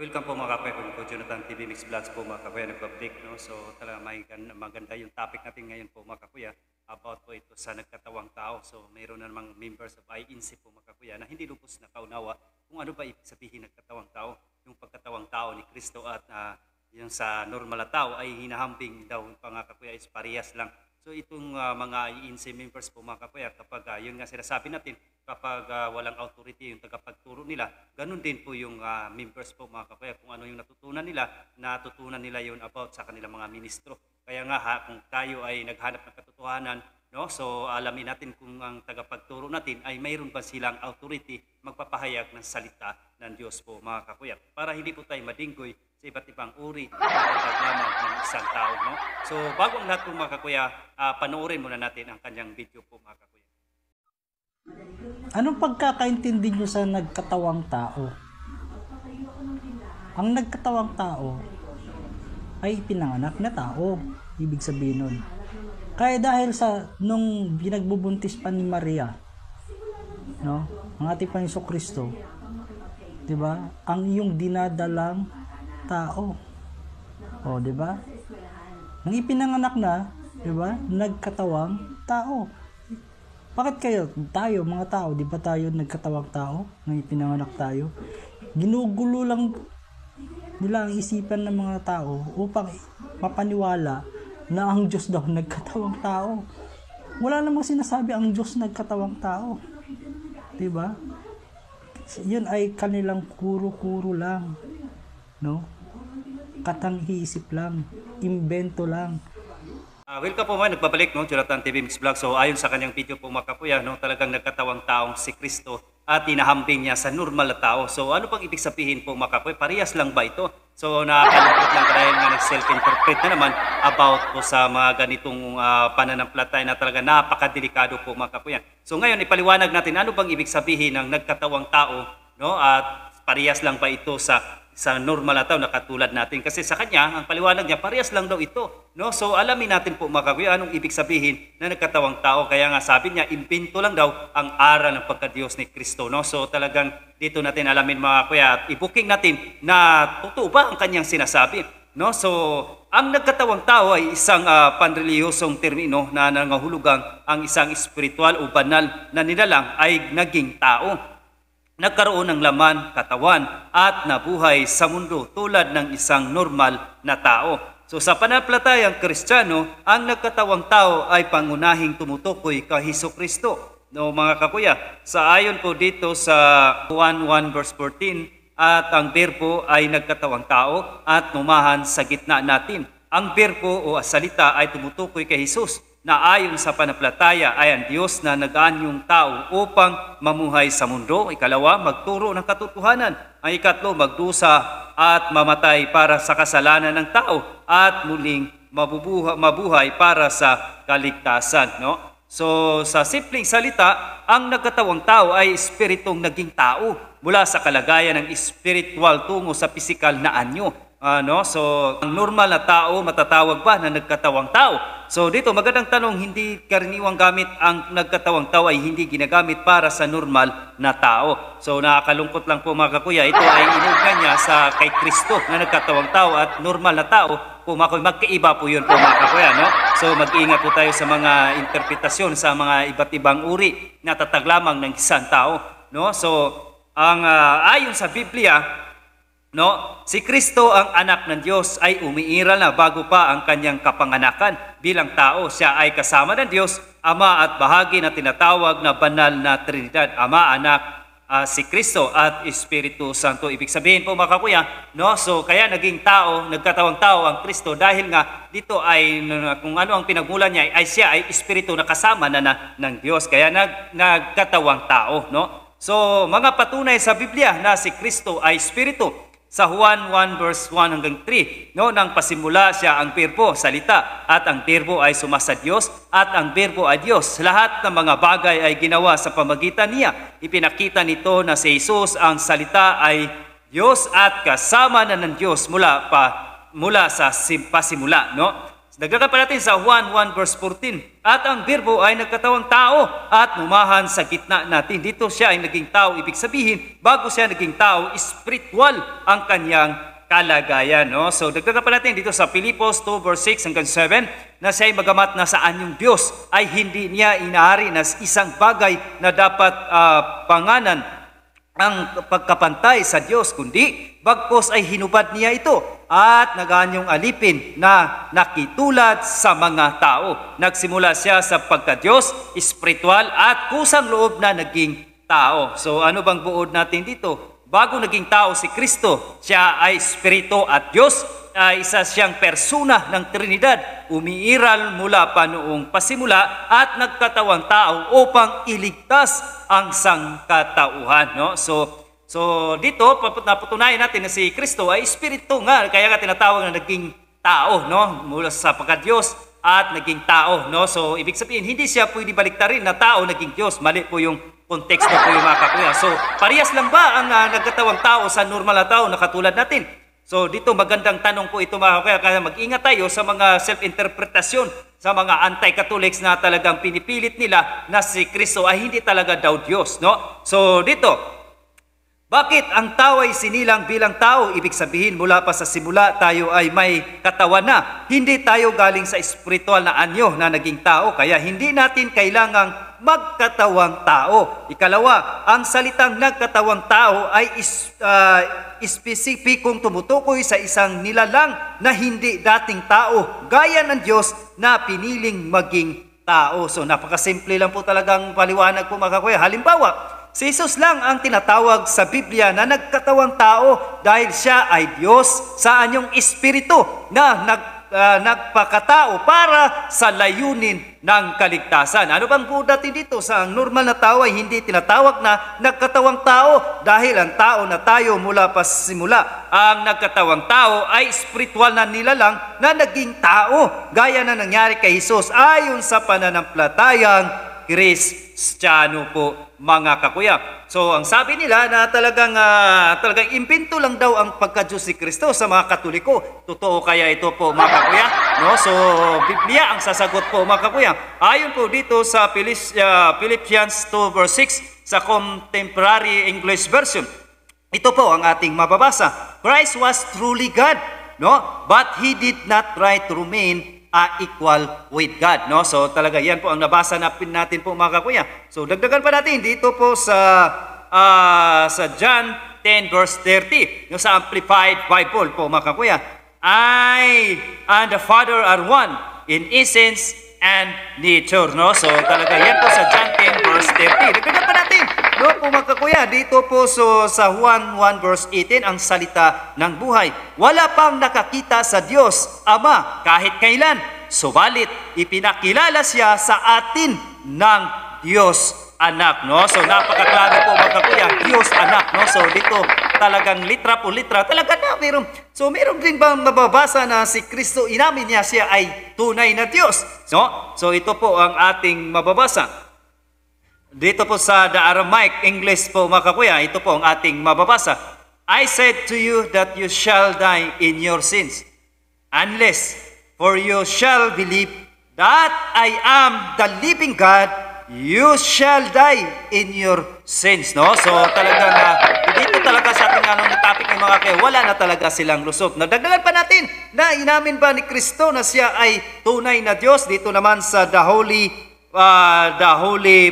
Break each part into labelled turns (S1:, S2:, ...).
S1: Welcome po mga kakuya ko, Jonathan TV Mix Vlogs po mga kakuya, nag-update, no? So talaga maganda yung topic natin ngayon po mga kakuya, about po ito sa nagkatawang tao. So mayroon na namang members of INC po mga kakuya na hindi lubos na kaunawa kung ano ba ibig sabihin nagkatawang tao. Yung pagkatawang tao ni Kristo at yung sa normal na tao ay hinahambing daw mga kakuya is parehas lang. So itong mga INC members po mga kakuya, kapag yun nga sinasabi natin, kapag walang authority yung tagapagturo nila, ganun din po yung members po mga kakuya. Kung ano yung natutunan nila yun about sa kanilang mga ministro. Kaya nga kung tayo ay naghanap ng katotohanan, no? So alamin natin kung ang tagapagturo natin ay mayroon ba silang authority magpapahayag ng salita ng Diyos po mga kakuya. Para hindi po tayo madinggoy sa iba't ibang uri ng paglamang ng isang tao. No? So bago ang lahat po mga kakuya, panoorin muna natin ang kanyang video po mga kakuya.
S2: Anong pagkakaintindi nyo sa nagkatawang tao? Ang nagkatawang tao ay pinanganak na tao, ibig sabihin nun. Kaya dahil sa nung binagbubuntis pa ni Maria, no, ang ating Panginoong Kristo, 'di ba? Ang iyong dinadalang tao. O, 'di ba? Nang ipinanganak na, 'di ba? Nagkatawang tao. Bakit tayo mga tao, 'di ba tayo nagkatawang tao nang ipinanganak tayo? Ginugulo lang nila ang isipan ng mga tao upang mapaniwala na ang Diyos daw nagkatawang tao. Wala namang sinasabi ang Diyos nagkatawang tao. 'Di ba? 'Yun ay kanilang kuro-kuro lang, no? Katang-isip lang, imbento lang.
S1: Welcome po mga nagbabalik, no, Jonathan TV Mix Vlog. So ayon sa kanyang video po mga kakuya, no, talagang nagkatawang taong si Kristo at hinahambing niya sa normal na tao. So ano pang ibig sabihin po mga kakuya? Parehas lang ba ito? So nakakalungkot lang dahil nga nag-self-interpret na naman about po sa mga ganitong pananampalataya na talaga napakadelikado po mga kakuya. So ngayon ipaliwanag natin ano bang ibig sabihin ng nagkatawang tao, no, at parehas lang ba ito sa normal na tao na katulad natin, kasi sa kanya ang paliwanag niya parehas lang daw ito, no? So alamin natin po mga kakuya anong ibig sabihin na nagkatawang tao. Kaya nga sabi niya imbento lang daw ang aral ng pagka-Diyos ni Kristo, no? So talagang dito natin alamin mga kakuya at i-booking natin na totoo ba ang kanyang sinasabi, no? So ang nagkatawang tao ay isang panrelihiyosong termino na nangahulugang ang isang espiritual o banal na nilalang ay naging tao, nagkaroon ng laman, katawan, at nabuhay sa mundo tulad ng isang normal na tao. So sa pananampalatayang Kristiyano, ang nagkatawang tao ay pangunahing tumutukoy kay Hesukristo. No, mga kakuya, sa ayon po dito sa Juan 1 verse 14, at ang berbo ay nagkatawang tao at numahan sa gitna natin. Ang berbo o salita ay tumutukoy kay Jesus, na ayon sa pananampalataya ay ang Diyos na nag-aanyong tao upang mamuhay sa mundo. Ikalawa, magturo ng katotohanan. Ang ikatlo, magdusa at mamatay para sa kasalanan ng tao at muling mabuhay para sa kaligtasan. No? So sa simpleng salita, ang nagkatawang tao ay espiritong naging tao mula sa kalagayan ng espiritual tungo sa pisikal na anyo. So ang normal na tao matatawag ba na nagkatawang tao? So dito magandang tanong, hindi karaniwang gamit ang nagkatawang tao ay hindi ginagamit para sa normal na tao. So nakakalungkot lang po mga kakuya, ito ay inugnay niya sa kay Kristo na nagkatawang tao at normal na tao. Magkaiba po yun po mga kakuya, no? So mag-iingat po tayo sa mga interpretasyon sa mga iba't ibang uri na tatag lamang ng isang tao, no? So ang ayon sa Biblia, no, si Kristo ang anak ng Diyos ay umiiral na bago pa ang kanyang kapanganakan. Bilang tao, siya ay kasama ng Diyos, Ama at bahagi na tinatawag na banal na Trinidad, Ama, Anak, si Kristo at Espiritu Santo. Ibig sabihin po mga kakuya, no, so kaya naging tao, nagkatawang tao ang Kristo dahil nga dito ay kung ano ang pinagmulan niya ay siya ay Espiritu na kasama na ng Diyos. Kaya nagkatawang tao, no? So mga patunay sa Biblia na si Kristo ay Espiritu. Sa Juan 1 verse 1 hanggang 3, no, nang pasimula siya ang berbo, salita, at ang berbo ay sumasa Diyos, at ang berbo ay Diyos. Lahat ng mga bagay ay ginawa sa pamagitan niya. Ipinakita nito na si Jesus ang salita ay Diyos at kasama na ng Diyos mula sa pasimula, no? Dagdagan pa natin sa Juan 1 verse 14. At ang Birbo ay nagkatawang tao at mumahan sa gitna natin. Dito siya ay naging tao. Ibig sabihin, bago siya naging tao, spiritual ang kanyang kalagayan. No? So dagdagan pa natin dito sa Pilipos 2 verse 6 hanggang 7 na siya ay magamat na sa anyong Diyos ay hindi niya inaari na isang bagay na dapat panganan ang pagkapantay sa Diyos, kundi bagkos ay hinubad niya ito at naganyong alipin na nakitulad sa mga tao. Nagsimula siya sa pagka-Diyos, espiritual at kusang loob na naging tao. So ano bang buod natin dito? Bago naging tao si Kristo, siya ay espiritu at Diyos. Isa siyang persona ng Trinidad, umiiral mula pa noong pasimula at nagkatawang tao upang iligtas ang sangkatauhan. No? So dito, napatunayan natin na si Kristo ay espiritu nga, kaya nga tinatawag na naging tao, no? Mula sa pagka-Diyos at naging tao. No? So ibig sabihin, hindi siya pwede baliktarin na tao naging Diyos. Mali po yung konteksto po yung mga kakuya. So parehas lang ba ang nagkatawang tao sa normal na tao na katulad natin? So dito magandang tanong po ito mga kakuya, kaya mag-ingat tayo sa mga self-interpretasyon sa mga anti-Catholics na talagang pinipilit nila na si Kristo ay hindi talaga daw Diyos. No? So dito, bakit ang tao ay sinilang bilang tao? Ibig sabihin mula pa sa simula tayo ay may katawan na. Hindi tayo galing sa espiritual na anyo na naging tao, kaya hindi natin kailangang magkatawang tao. Ikalawa, ang salitang nagkatawang tao ay espesipikong tumutukoy sa isang nilalang na hindi dating tao, gaya ng Diyos na piniling maging tao. So napakasimple lang po talagang paliwanag po mga kakuya. Halimbawa, si Jesus lang ang tinatawag sa Biblia na nagkatawang tao dahil siya ay Diyos sa anyong espiritu na nagpakatao para sa layunin ng kaligtasan. Ano bang buod natin dito? Sa normal na tao ay hindi tinatawag na nagkatawang tao dahil ang tao na tayo mula pa sa simula. Ang nagkatawang tao ay spiritual na nilalang na naging tao gaya na nangyari kay Jesus ayon sa pananampalatayang Kristiyano po mga kakuya. So ang sabi nila na talagang imbento lang daw ang pagka-Diyos si Kristo sa mga Katoliko. Totoo kaya ito po mga kakuya? No? So Biblia ang sasagot po mga kakuya. Ayon po dito sa Philippians 2 verse 6 sa Contemporary English Version. Ito po ang ating mababasa. Christ was truly God, no? But He did not try to remain equal with God, no? So talaga yan po ang nabasa natin po mga kakuya. So dagdagan pa natin dito po sa John 10 verse 30, yung sa Amplified Bible po mga kakuya. I and the Father are one in essence and nature, no? So talaga yan po sa John 10 verse 30. Dagdagan pa natin, no po mga kakuya, dito po sa Juan 1 verse 18 ang salita ng buhay. Wala pang nakakita sa Diyos Ama kahit kailan, subalit ipinakilala siya sa atin ng Diyos Anak, no? So napakaklaro po mga kakuya, Diyos Anak, no? So dito talagang litra po litra talaga na meron. So meron din bang mababasa na si Kristo inamin niya siya ay tunay na Diyos, no? So ito po ang ating mababasa. Dito po sa The Aramaic English po mga kakuya, ito po ang ating mababasa. I said to you that you shall die in your sins, unless for you shall believe that I am the living God, you shall die in your sins, no? So talagang dito talaga sa ating topic ng mga kaya wala na talaga silang lusot. Nagdagdagan pa natin na inamin ba ni Kristo na siya ay tunay na Diyos? Dito naman sa The Holy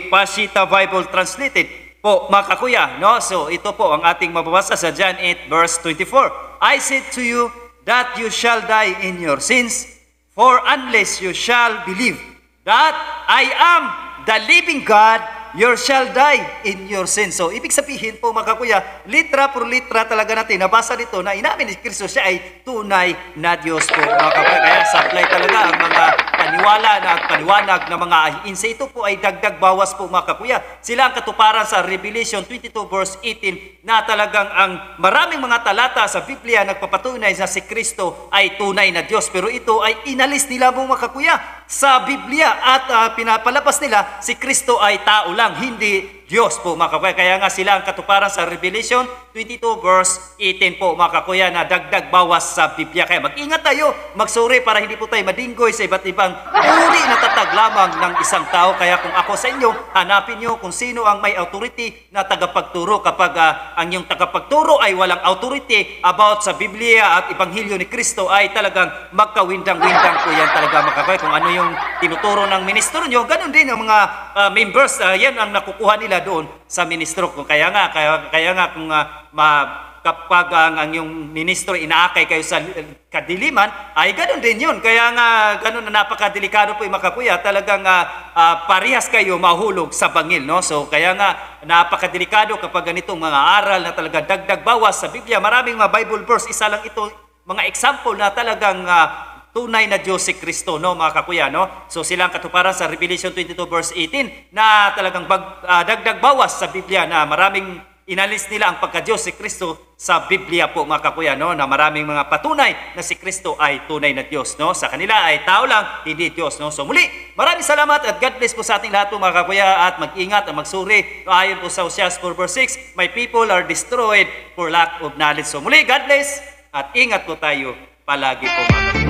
S1: Peshitta Bible Translated po mga kakuya, no? So ito po ang ating mababasa sa John 8 verse 24. I said to you that you shall die in your sins, for unless you shall believe that I am the living God, you shall die in your sins. So, ibig sabihin po mga kakuya, litra por litra talaga natin nabasa dito na inamin ni Kristo siya ay tunay na Diyos po mga kakuya. Kaya supply talaga ang mga paniwala na paniwanag ng mga ahiinsa. Ito po ay dagdag bawas po mga kakuya. Sila ang katuparan sa Revelation 22 verse 18 na talagang ang maraming mga talata sa Biblia nagpapatunay na si Kristo ay tunay na Diyos. Pero ito ay inalis nila mga kakuya sa Biblia at pinapalabas nila si Kristo ay tao lang, hindi Diyos po mga kakuya. Kaya nga sila ang katuparan sa Revelation 22 verse 18 po mga kakuya na dagdag bawas sa Biblia. Kaya mag-ingat tayo, magsuri para hindi po tayo madinggoy sa iba't ibang uri na tatag lamang ng isang tao. Kaya kung ako sa inyo, hanapin nyo kung sino ang may authority na tagapagturo. Kapag ang yung tagapagturo ay walang authority about sa Biblia at Ebanghelyo ni Kristo, ay talagang magkawindang-windang po yan talaga mga kakuya. Kung ano yung tinuturo ng ministro nyo, ganun din ang mga members, yan ang nakukuha nila doon sa ministro ko. Kaya nga kung kapag ang yung ministro inaakay kayo sa kadiliman, ay ganoon din yun. Kaya nga ganoon na napakadelikado po yung mga kakuya. Talagang parehas kayo mahulog sa bangil, no? So kaya nga napakadelikado kapag ganitong mga aral na talaga dagdag bawas sa Biblia. Maraming mga Bible verse, isa lang ito, mga example na talagang tunay na Diyos si Kristo, no, mga kakuya, no? So silang katuparan sa Revelation 22 verse 18 na talagang dagdag bawas sa Biblia na maraming inalis nila ang pagka-Diyos si Kristo sa Biblia po mga kakuya, no? Na maraming mga patunay na si Kristo ay tunay na Diyos, no? Sa kanila ay tao lang, hindi Diyos, no? So muli, maraming salamat at God bless po sa ating lahat po mga kakuya at mag-ingat at magsuri. No, ayon po sa Hosea 4 verse 6, my people are destroyed for lack of knowledge. So muli, God bless at ingat po tayo palagi po mga kakuya.